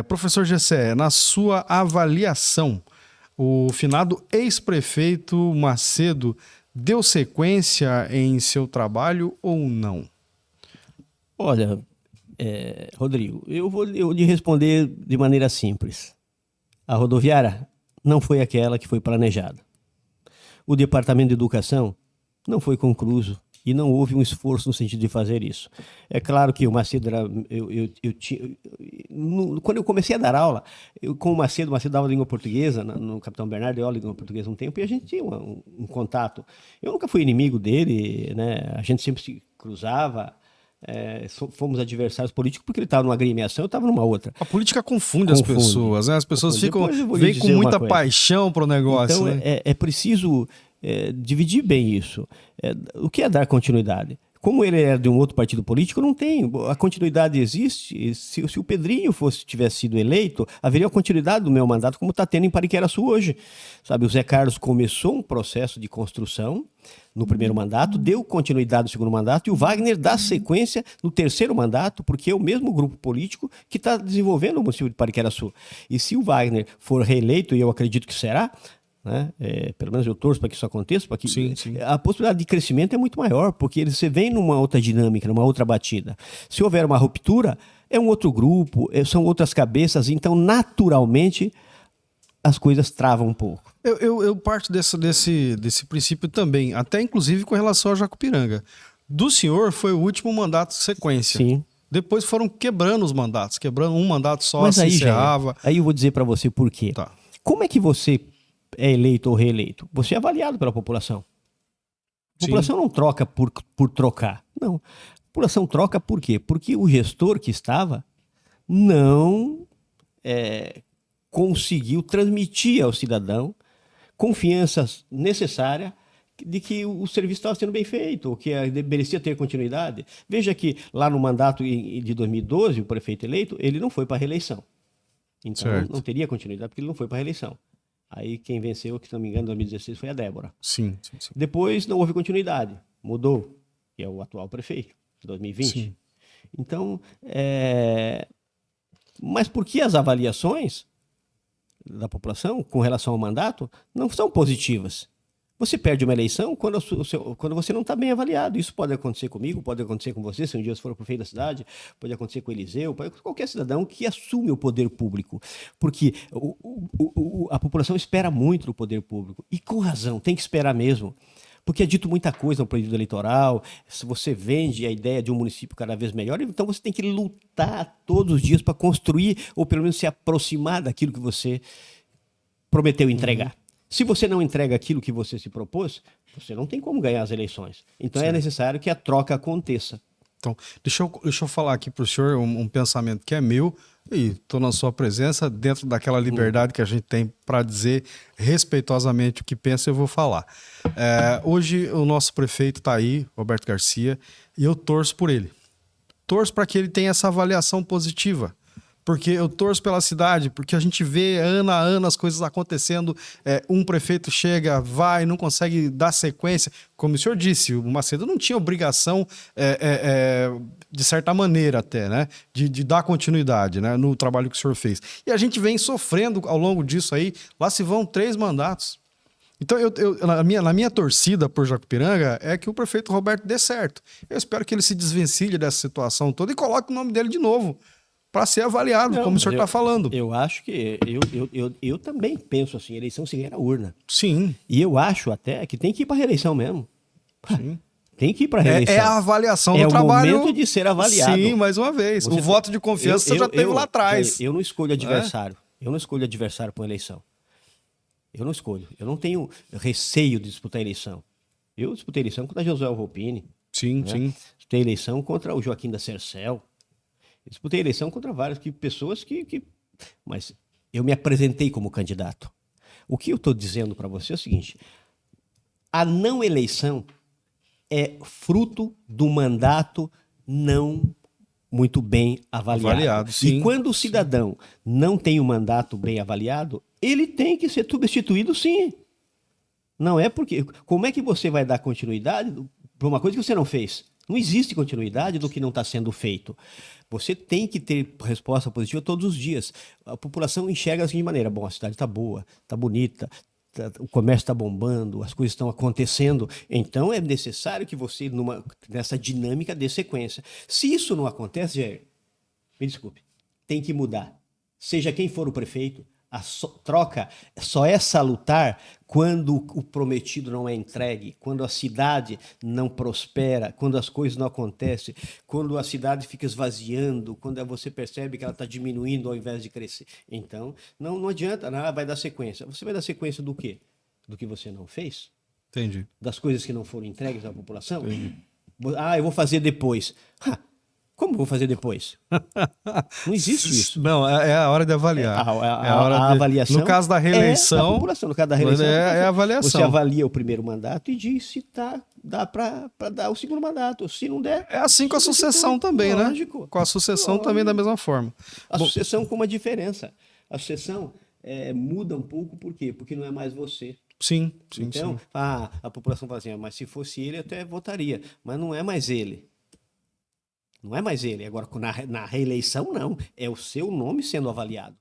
Professor Gessé, na sua avaliação, o finado ex-prefeito Macedo deu sequência em seu trabalho ou não? Olha, Rodrigo, eu vou lhe responder de maneira simples. A rodoviária não foi aquela que foi planejada. O Departamento de Educação não foi concluído e não houve um esforço no sentido de fazer isso. É claro que o Macedo era... quando eu comecei a dar aula, com o Macedo dava língua portuguesa, no Capitão Bernardo, eu dei língua portuguesa um tempo, e a gente tinha um contato. Eu nunca fui inimigo dele, né? A gente sempre se cruzava, fomos adversários políticos, porque ele estava numa agremiação, eu estava numa outra. A política confunde as pessoas, né? As pessoas vêm com muita paixão para o negócio. Então, né? é preciso dividir bem isso. O que é dar continuidade? Como ele era de um outro partido político, não tem. A continuidade existe. Se o Pedrinho tivesse sido eleito, haveria a continuidade do meu mandato, como está tendo em Pariqueraçu hoje. Sabe, o Zé Carlos começou um processo de construção no primeiro mandato, deu continuidade no segundo mandato, e o Wagner dá sequência no terceiro mandato, porque é o mesmo grupo político que está desenvolvendo o município de Pariqueraçu. E se o Wagner for reeleito, e eu acredito que será, né? Pelo menos eu torço para que isso aconteça, para que sim. A possibilidade de crescimento é muito maior, porque você vem numa outra dinâmica, numa outra batida. Se houver uma ruptura, é um outro grupo, são outras cabeças, então naturalmente as coisas travam um pouco. Eu parto desse princípio também, até inclusive com relação a Jacupiranga. Do senhor foi o último mandato de sequência. Sim. Depois foram quebrando os mandatos, quebrando um mandato só, mas se aí encerrava. Aí eu vou dizer para você por quê. Tá. Como é que você é eleito ou reeleito? Você é avaliado pela população. A população não troca por trocar. Não. A população troca por quê? Porque o gestor que estava não conseguiu transmitir ao cidadão confiança necessária de que o serviço estava sendo bem feito, ou que merecia ter continuidade. Veja que lá no mandato de 2012, o prefeito eleito, ele não foi para a reeleição. Então não teria continuidade, porque ele não foi para a reeleição. Aí quem venceu, que se não me engano, em 2016 foi a Débora. Sim. Depois não houve continuidade, mudou, que é o atual prefeito, em 2020. Sim. Então, mas por que as avaliações da população com relação ao mandato não são positivas? Você perde uma eleição quando você não está bem avaliado. Isso pode acontecer comigo, pode acontecer com você, se um dia você for o prefeito da cidade, pode acontecer com o Eliseu, pode acontecer com qualquer cidadão que assume o poder público. Porque a população espera muito do poder público. E com razão, tem que esperar mesmo. Porque é dito muita coisa no período eleitoral, se você vende a ideia de um município cada vez melhor, então você tem que lutar todos os dias para construir, ou pelo menos se aproximar daquilo que você prometeu entregar. Se você não entrega aquilo que você se propôs, você não tem como ganhar as eleições. Então é necessário que a troca aconteça. Então, deixa eu falar aqui para o senhor um pensamento que é meu, e estou na sua presença, dentro daquela liberdade que a gente tem para dizer respeitosamente o que pensa, eu vou falar. Hoje o nosso prefeito está aí, Roberto Garcia, e eu torço por ele. Torço para que ele tenha essa avaliação positiva. Porque eu torço pela cidade, porque a gente vê ano a ano as coisas acontecendo, um prefeito chega, vai, não consegue dar sequência. Como o senhor disse, o Macedo não tinha obrigação, de certa maneira até, né, de dar continuidade, né, no trabalho que o senhor fez. E a gente vem sofrendo ao longo disso aí, lá se vão 3 mandatos. Então, na minha torcida por Jacupiranga é que o prefeito Roberto dê certo. Eu espero que ele se desvencilhe dessa situação toda e coloque o nome dele de novo, para ser avaliado, como o senhor está falando. Eu acho que... Eu também penso assim, eleição se ganha na urna. Sim. E eu acho até que tem que ir para a reeleição mesmo. Sim. Tem que ir para a reeleição. É a avaliação do trabalho. É o momento de ser avaliado. Sim, mais uma vez. O voto de confiança você já teve lá atrás. Eu não escolho adversário. Eu não escolho adversário para uma eleição. Eu não escolho. Eu não tenho receio de disputar a eleição. Eu disputei a eleição contra Josué Volpini. Sim. Disputei a eleição contra o Joaquim da Cercel. Disputei a eleição contra várias pessoas Mas eu me apresentei como candidato. O que eu estou dizendo para você é o seguinte: a não eleição é fruto do mandato não muito bem avaliado. Sim. E quando o cidadão não tem o mandato bem avaliado, ele tem que ser substituído, sim. Não é porque... Como é que você vai dar continuidade para uma coisa que você não fez? Não existe continuidade do que não está sendo feito. Você tem que ter resposta positiva todos os dias. A população enxerga da seguinte maneira: bom, a cidade está boa, está bonita, o comércio está bombando, as coisas estão acontecendo. Então é necessário que você, nessa dinâmica, dê sequência. Se isso não acontece, Jair, me desculpe, tem que mudar. Seja quem for o prefeito, a troca só é salutar quando o prometido não é entregue, quando a cidade não prospera, quando as coisas não acontecem, quando a cidade fica esvaziando, quando você percebe que ela está diminuindo ao invés de crescer. Então, não adianta, vai dar sequência. Você vai dar sequência do quê? Do que você não fez? Entendi. Das coisas que não foram entregues à população? Entendi. Eu vou fazer depois. Como vou fazer depois? Não existe isso. Não, é a hora de avaliar. A avaliação. No caso da reeleição. É da população. No caso da reeleição. É a avaliação. Você avalia o primeiro mandato e diz se dá para dar o segundo mandato. Se não der. É assim com a sucessão também, lógico, né? Com a sucessão também da mesma forma. A sucessão com uma diferença. A sucessão muda um pouco, por quê? Porque não é mais você. Sim. Então, a população fala assim, mas se fosse ele, eu até votaria. Mas não é mais ele. Não é mais ele. Agora, na reeleição, não. É o seu nome sendo avaliado.